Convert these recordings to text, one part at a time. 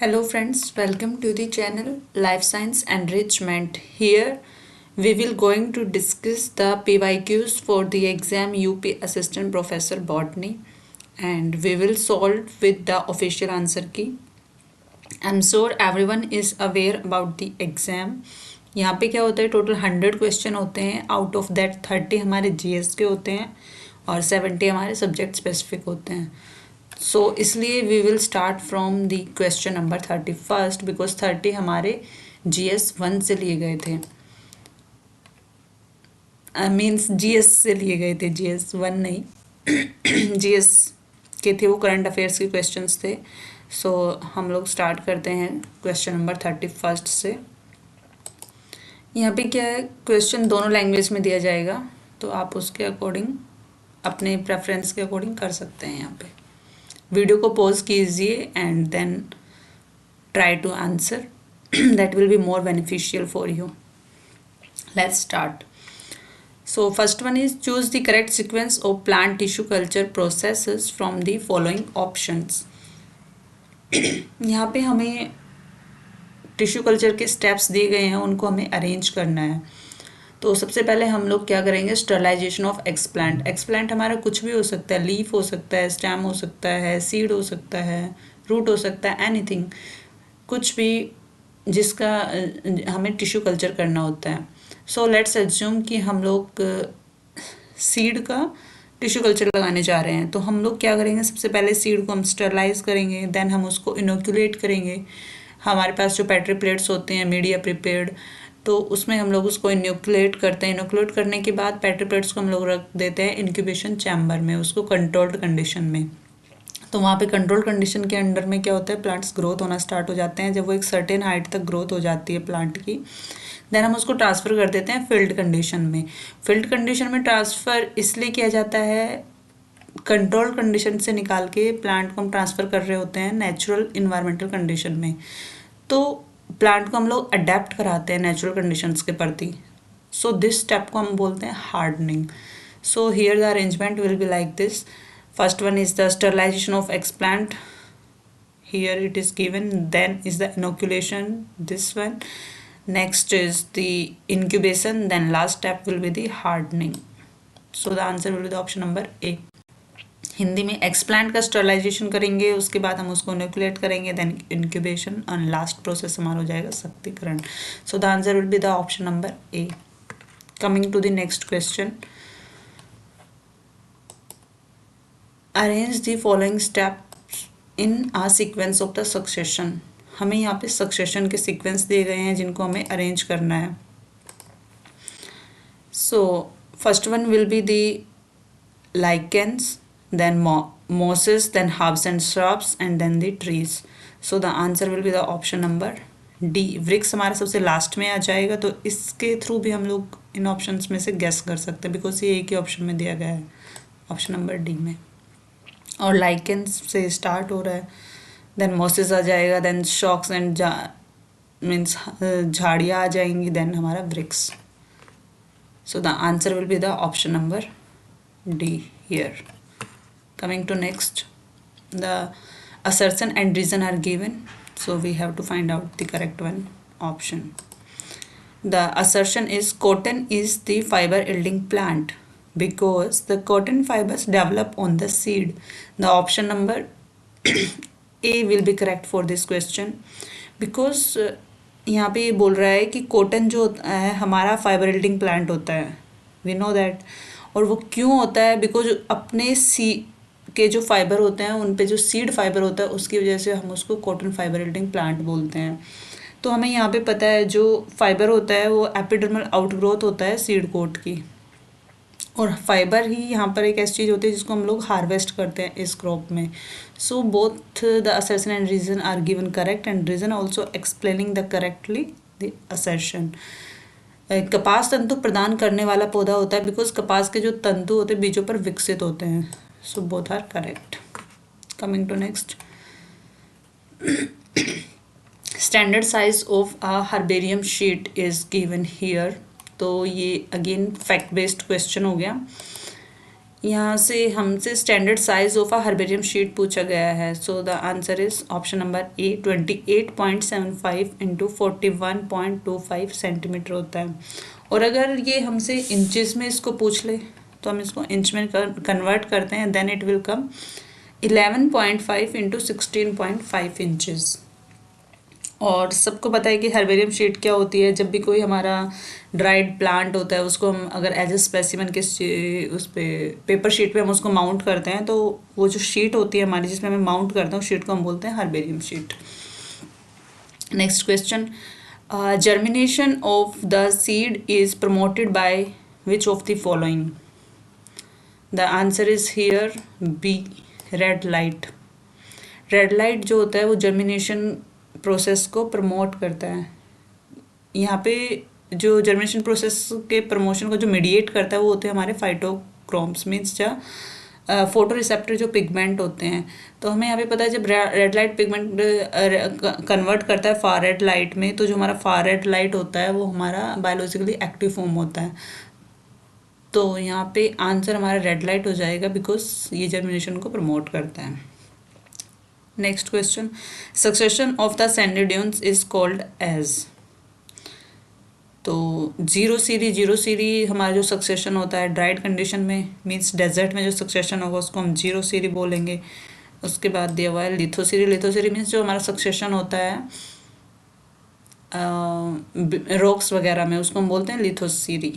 Hello friends, welcome to the channel Life Science Enrichment. Here we will going to discuss the PYQs for the exam UP Assistant Professor Botany and we will solve with the official answer key. I'm sure everyone is aware about the exam. यहाँ पे क्या होता है total 100 question होते हैं out of that 30 हमारे GS के होते हैं और 70 हमारे सब्जेक्ट स्पेसिफिक होते हैं. सो इसलिए we will start from the question number 31 because 30 हमारे जीएस 1 से लिए गए थे मीन्स जीएस से लिए गए थे जीएस 1 नहीं जीएस के थे वो करंट अफेयर्स के क्वेश्चंस थे. सो हम लोग स्टार्ट करते हैं क्वेश्चन नंबर 31 से. यहाँ पे क्या है क्वेश्चन दोनों लैंग्वेज में दिया जाएगा तो आप उसके अकॉर्डिंग अपने प्रेफरेंस के अकॉर्डिंग कर सकते हैं. यहाँ पे वीडियो को पॉज कीजिए and then try to answer that will be more beneficial for you. Let's start. So first one is choose the correct sequence of plant tissue culture processes from the following options. यहाँ पे हमें tissue culture के steps दिए गए हैं उनको हमें arrange करना है. तो सबसे पहले हम लोग क्या करेंगे स्टरलाइजेशन ऑफ एक्सप्लांट. एक्सप्लांट हमारा कुछ भी हो सकता है, लीफ हो सकता है, स्टेम हो सकता है, सीड हो सकता है, रूट हो सकता है, एनीथिंग कुछ भी जिसका हमें टिश्यू कल्चर करना होता है. सो लेट्स एज्यूम कि हम लोग सीड का टिश्यू कल्चर लगाने जा रहे हैं. तो हम लोग क्या करेंगे सबसे पहले सीड को हम स्टरलाइज करेंगे, देन हम उसको इनोक्यूलेट करेंगे. हमारे पास जो पेट्री प्लेट्स होते हैं मीडिया प्रिपेयर्ड तो उसमें हम लोग उसको इनोक्यूलेट करते हैं. इनोक्यूलेट करने के बाद पेट्री प्लेट्स को हम लोग रख देते हैं इंक्यूबेशन चैम्बर में, उसको कंट्रोल्ड कंडीशन में. तो वहाँ पे कंट्रोल कंडीशन के अंडर में क्या होता है प्लांट्स ग्रोथ होना स्टार्ट हो जाते हैं. जब वो एक सर्टेन हाइट तक ग्रोथ हो जाती है प्लांट की देन हम उसको ट्रांसफ़र कर देते हैं फील्ड कंडीशन में. फील्ड कंडीशन में ट्रांसफ़र इसलिए किया जाता है कंट्रोल कंडीशन से निकाल के प्लांट को हम ट्रांसफ़र कर रहे होते हैं नेचुरल इन्वायरमेंटल कंडीशन में. तो प्लांट को हम लोग अडेप्ट कराते हैं नेचुरल कंडीशंस के प्रति. सो दिस स्टेप को हम बोलते हैं hardening. So here the arrangement will be like this. First one is the sterilization of explant. Here it is given. Then is the inoculation. This one. Next is the incubation. Then last step will be the hardening. So the answer will be the option number A. Hindi में explant का sterilization करेंगे, उसके बाद हम उसको inoculate करेंगे, then incubation और last process हमारा हो जाएगा शक्तिकरण. So the answer will be the option number A. Coming to the next question. Arrange the following steps in a sequence of the succession. हमें यहाँ पे सक्सेशन के सीक्वेंस दिए गए हैं जिनको हमें अरेंज करना है. So first one will be the lichens, then mosses, then herbs and shrubs and then the trees. So the answer will be the option number D. वृक्ष हमारा सबसे लास्ट में आ जाएगा तो इसके थ्रू भी हम लोग इन ऑप्शंस में से गेस कर सकते हैं बिकॉज ये एक ही ऑप्शन में दिया गया है ऑप्शन नंबर डी में. और लाइकेंस से स्टार्ट हो रहा है, देन मॉसेस आ जाएगा, देन शॉक्स एंड मीन्स झाड़ियाँ आ जाएंगी, देन हमारा वृक्ष. सो the answer will be the option number D here. Coming to next, the assertion and reason are given, so we have to find out the correct one option. The assertion is cotton is the fiber yielding plant because the cotton fibers develop on the seed. The option number A will be correct for this question because यहाँ पे ये बोल रहा है कि cotton जो होता है हमारा फाइबर यील्डिंग प्लांट होता है, वी नो दैट. और वो क्यों होता है बिकॉज अपने के जो फाइबर होते हैं उन पे जो सीड फाइबर होता है उसकी वजह से हम उसको कॉटन फाइबर यील्डिंग प्लांट बोलते हैं. तो हमें यहाँ पे पता है जो फाइबर होता है वो एपिडर्मल आउटग्रोथ होता है सीड कोट की, और फाइबर ही यहाँ पर एक ऐसी चीज़ होती है जिसको हम लोग हार्वेस्ट करते हैं इस क्रॉप में. So both the assertion and reason are given correct and reason also explaining the correctly the assertion. कपास तंतु प्रदान करने वाला पौधा होता है बिकॉज कपास के जो तंतु होते हैं बीजों पर विकसित होते हैं. So both are correct. Coming to next. Standard size of a herbarium sheet is given here. तो ये अगेन फैक्ट बेस्ड क्वेश्चन हो गया. यहाँ से हमसे standard size of a herbarium sheet पूछा गया है. सो the answer is option number A 28.75 into 41.25 centimetre होता है. और अगर ये हमसे इंचेस में इसको पूछ ले तो हम इसको इंच में कन्वर्ट करते हैं. Then it will come 11.5 into 16.5 inches. और सबको पता है कि हर्बेरियम शीट क्या होती है. जब भी कोई हमारा ड्राइड प्लांट होता है उसको हम अगर एज ए स्पेसिमन के उस पे पेपर शीट पे हम उसको माउंट करते हैं तो वो जो शीट होती है हमारी जिसमें हमें माउंट करते हैं उस शीट को हम बोलते हैं herbarium sheet. Next question. Germination of the seed is promoted by which of the following. The answer is here B red light. Red light जो होता है वो जर्मिनेशन प्रोसेस को प्रमोट करता है. यहाँ पे जो जर्मिनेशन प्रोसेस के प्रमोशन को जो मीडिएट करता है वो होते हैं हमारे फाइटोक्रोम्स मीन्स जो फोटो रिसेप्टर जो पिगमेंट होते हैं. तो हमें यहाँ पे पता है जब रेड लाइट पिगमेंट कन्वर्ट करता है फार रेड लाइट में तो जो हमारा फार रेड लाइट होता है वो हमारा बायोलॉजिकली एक्टिव फॉर्म होता है. तो यहाँ पे आंसर हमारा रेड लाइट हो जाएगा बिकॉज ये जर्मिनेशन को प्रमोट करता है. Next question. Succession of the sandy dunes is called as. तो जीरो सीरी हमारा जो सक्सेशन होता है ड्राइड कंडीशन में मीन्स डेजर्ट में जो सक्सेशन होगा उसको हम जीरो सीरी बोलेंगे. उसके बाद दिया हुआ है लिथोसीरी मीन्स जो हमारा सक्सेशन होता है रॉक्स वगैरह में उसको हम बोलते हैं लिथोसीरी.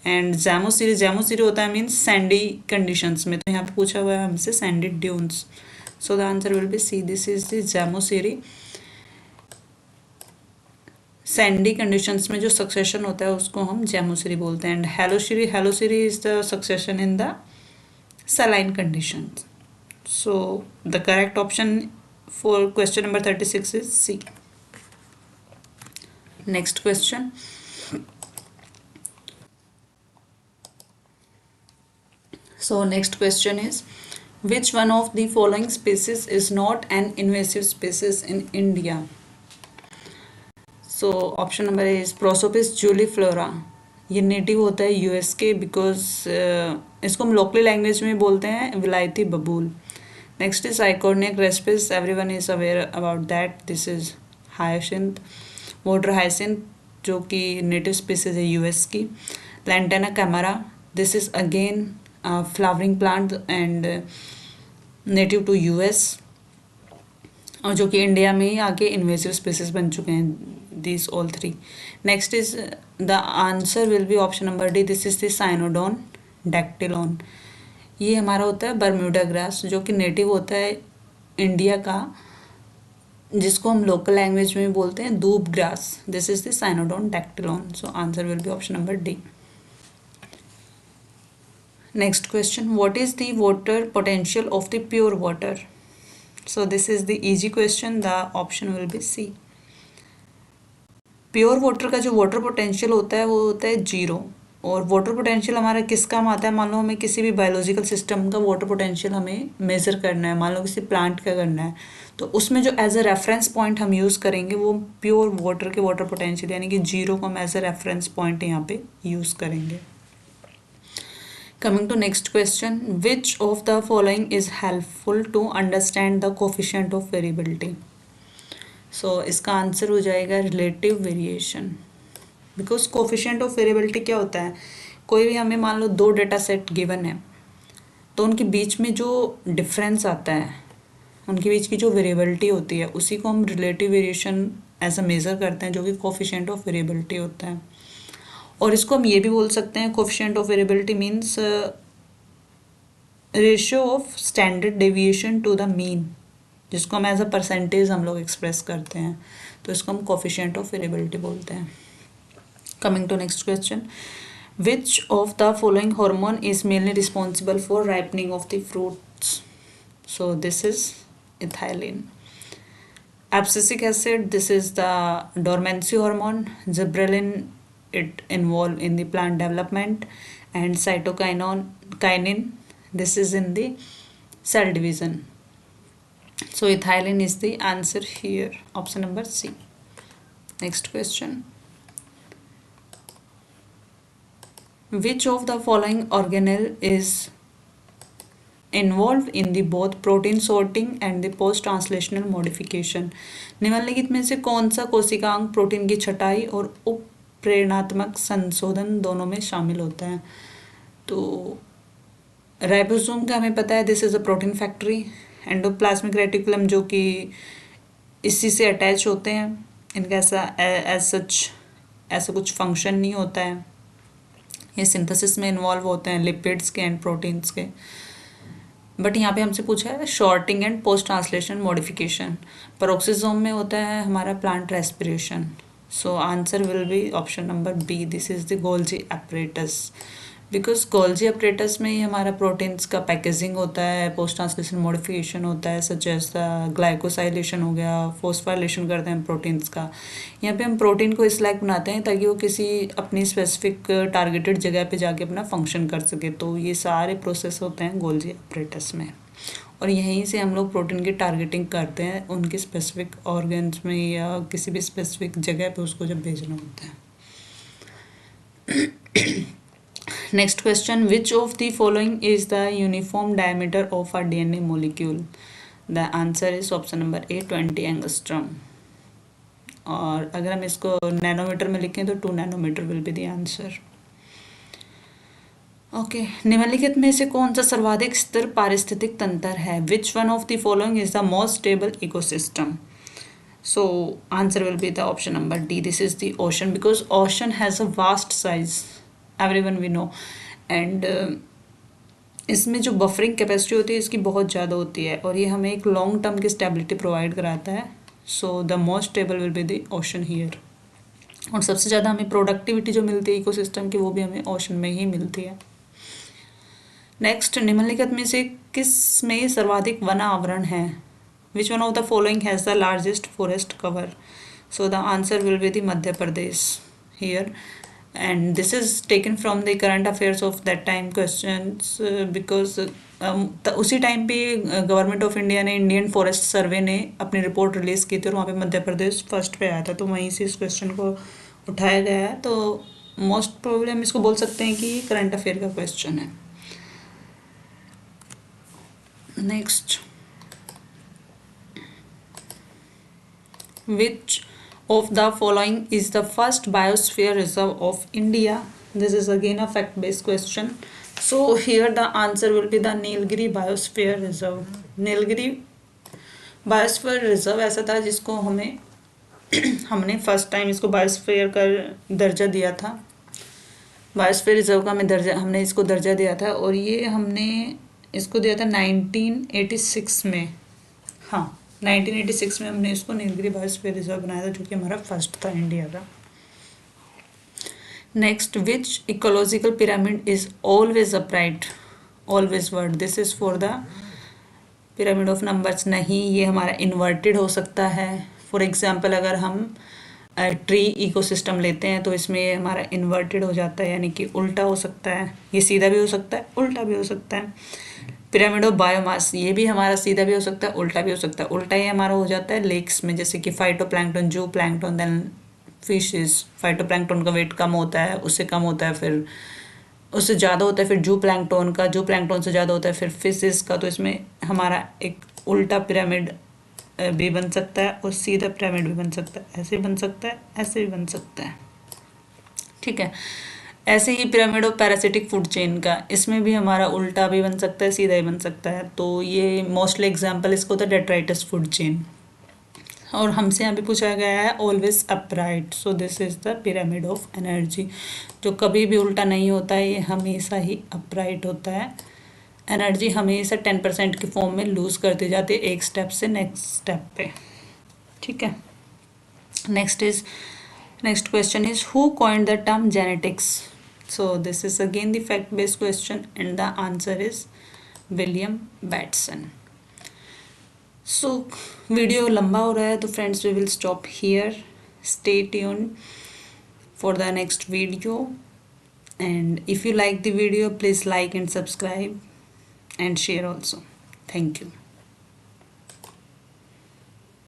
एंड जैमोसीरी होता है मीन्स सैंडी कंडीशंस में. तो यहाँ पे पूछा हुआ है हमसे sandy dunes. So the answer will be C. This is the psammosere. Sandy conditions में जो सक्सेशन होता है उसको हम जैमोसीरी बोलते हैं. And halosere is the succession in the saline condition. So the correct option for question number 36 is C. Next question. So next question is, which one of the following species is not an invasive species in India? So option number A is Prosopis juliflora. ये native होता है US के because इसको हम locally language में बोलते हैं विलायती बबूल. नेक्स्ट इज आइकोनिक crassipes. Everyone is aware about that. This is hyacinth water hyacinth जो कि नेटिव स्पीसीज है यूएस की. Lantana camara. This is again flowering plant and native to US और जो कि इंडिया में ही आके इन्वेसिव स्पीसीज बन चुके हैं. This all three. Next is the answer will be option number D. This is the cynodon dactylon. ये हमारा होता है बर्म्यूडा ग्रास जो कि नेटिव होता है इंडिया का जिसको हम लोकल लैंग्वेज में बोलते हैं दूब grass. This is the cynodon dactylon. So answer will be option number D. Next question. What is the water potential of the pure water? So this is the easy question. The option will be C. Pure water का जो water potential होता है वो होता है zero. और water potential हमारा किस काम आता है. मान लो हमें किसी भी बायोलॉजिकल सिस्टम का वाटर पोटेंशियल हमें मेज़र करना है. मान लो किसी प्लांट का करना है तो उसमें जो एज अ रेफरेंस पॉइंट हम यूज़ करेंगे वो प्योर वाटर के वाटर पोटेंशियल यानी कि जीरो को हम एज अ रेफरेंस पॉइंट यहाँ पे यूज़ करेंगे. Coming to next question, which of the following is helpful to understand the coefficient of variability? So इसका आंसर हो जाएगा relative variation. Because coefficient of variability क्या होता है. कोई भी हमें मान लो दो डेटा सेट गिवन है तो उनके बीच में जो डिफरेंस आता है उनके बीच की जो वेरिएबिलिटी होती है उसी को हम relative variation as a measure करते हैं जो कि कोफिशिएंट ऑफ वेरिएबिलिटी होता है. और इसको हम ये भी बोल सकते हैं coefficient of variability means ratio of standard deviation to the mean जिसको हम एज अ परसेंटेज हम लोग एक्सप्रेस करते हैं. तो इसको हम कोफिशिएंट ऑफ वेरिएबिलिटी बोलते हैं. Coming to next question. Which of the following hormone is mainly responsible for ripening of the fruits. So this is ethylene. Abscisic acid. This is the dormancy hormone. Gibberellin it involved in the plant development. And cytokinin, this is in the cell division. So ethylene is the answer here, option number C. Next question. Which of the following organelle is involve in the both protein sorting and the post translational modification. निम्नलिखित में से कौन सा कोशिकांग protein की छटाई और उपप्रेरणात्मक संशोधन दोनों में शामिल होता है? तो राइबोसोम का हमें पता है this is a protein factory. Endoplasmic reticulum जो कि इसी से अटैच होते हैं, इनका ऐसा कुछ फंक्शन नहीं होता है, ये सिंथेसिस में इन्वॉल्व होते हैं लिपिड्स के एंड प्रोटीन्स के। बट यहाँ पे हमसे पूछा है sorting and post translation modification. Peroxisome में होता है हमारा plant respiration. So answer will be option number B, this is the Golgi apparatus। Because Golgi apparatus में ही हमारा प्रोटीन्स का पैकेजिंग होता है, पोस्ट ट्रांसलेशन मॉडिफिकेशन होता है, सच एज ग्लाइकोसाइलेशन हो गया, फोस्फाइलेशन करते हैं प्रोटीन्स का। यहाँ पे हम प्रोटीन को इस लायक बनाते हैं ताकि वो किसी अपनी स्पेसिफिक टारगेटेड जगह पे जाके अपना फंक्शन कर सके। तो ये सारे प्रोसेस होते हैं गोल्जी apparatus में, और यहीं से हम लोग प्रोटीन की टारगेटिंग करते हैं उनके स्पेसिफिक ऑर्गन्स में या किसी भी स्पेसिफिक जगह पे उसको जब भेजना होता है। Next question, which of the following is the uniform diameter of a DNA molecule? The answer is option number A 20 angstrom. और अगर हम इसको नैनोमीटर में लिखें तो 2 nanometer will be the answer. Okay, निम्नलिखित में से कौन सा सर्वाधिक स्थिर पारिस्थितिक तंत्र है? Which one of the following is the most stable ecosystem? So answer will be the option number D, this is the ocean, because ocean has a vast size, everyone we know, and इसमें जो buffering capacity होती है इसकी बहुत ज़्यादा होती है और ये हमें एक लॉन्ग टर्म की स्टेबिलिटी प्रोवाइड कराता है। So the most stable will be the ocean here. और सबसे ज़्यादा हमें प्रोडक्टिविटी जो मिलती है इकोसिस्टम की वो भी हमें ओशन में ही मिलती है। नेक्स्ट, निम्नलिखित में से किस में सर्वाधिक वन आवरण है? Which one of the following has the largest forest cover? So the answer will be the Madhya Pradesh here, and this is taken from the current affairs of that time questions because उसी time पे government of India ने Indian forest survey ने अपनी report release की थी और वहाँ पे मध्य प्रदेश फर्स्ट पे आया था, तो वहीं से इस क्वेश्चन को उठाया गया है। तो मोस्ट प्रोबेबली हम इसको बोल सकते हैं कि करंट अफेयर का क्वेश्चन है। Next, which of the following is the first biosphere reserve of India? This is again a fact based question. So here the answer will be the Nilgiri Biosphere Reserve. Nilgiri Biosphere Reserve ऐसा था जिसको हमने first time इसको biosphere का दर्जा दिया था। Biosphere reserve का हमने इसको दर्जा दिया था और ये हमने इसको दिया था 1986 में। हाँ, 1986 में हमने इसको नीलगिरी बायोस्फीयर रिजर्व बनाया था जो कि हमारा फर्स्ट था इंडिया का। Next, which ecological pyramid is always upright? Always word, this is for the pyramid of numbers. नहीं, ये हमारा इन्वर्टेड हो सकता है। फॉर एग्जाम्पल अगर हम ट्री इकोसिस्टम लेते हैं तो इसमें ये हमारा इन्वर्टेड हो जाता है, यानी कि उल्टा हो सकता है। ये सीधा भी हो सकता है, उल्टा भी हो सकता है। पिरामिड ऑफ बायोमास, ये भी हमारा सीधा भी हो सकता है, उल्टा भी हो सकता है। उल्टा ये हमारा हो जाता है लेक्स में, जैसे कि फाइटोप्लैंक्टन, जू प्लैंक्टन, देन फिशेस। फाइटोप्लैंक्टन का वेट कम होता है, उससे कम होता है, फिर उससे ज़्यादा होता है, फिर जू प्लैंक्टन का, जू प्लैंक्टन से ज़्यादा होता है, फिर फिशेस का। तो इसमें हमारा एक उल्टा पिरामिड भी बन सकता है और सीधा पिरामिड भी बन सकता है। ऐसे भी बन सकता है, ऐसे भी बन सकता है, ठीक है। ऐसे ही pyramid of parasitic food chain का, इसमें भी हमारा उल्टा भी बन सकता है, सीधा ही बन सकता है। तो ये मोस्टली एग्जांपल इसको होता है डेट्राइटस फूड चेन। और हमसे यहाँ पे पूछा गया है always upright, so this is the pyramid of energy, जो कभी भी उल्टा नहीं होता है, ये हमेशा ही अपराइट होता है। एनर्जी हमेशा 10% की फॉर्म में लूज करती जाती है एक स्टेप से नेक्स्ट स्टेप पे, ठीक है। Next question is who coined the term genetics? So this is again the fact based question and the answer is William Batson. So video लंबा हो रहा है तो friends we will stop here. Stay tuned for the next video, and if you like the video please like and subscribe and share also. Thank you.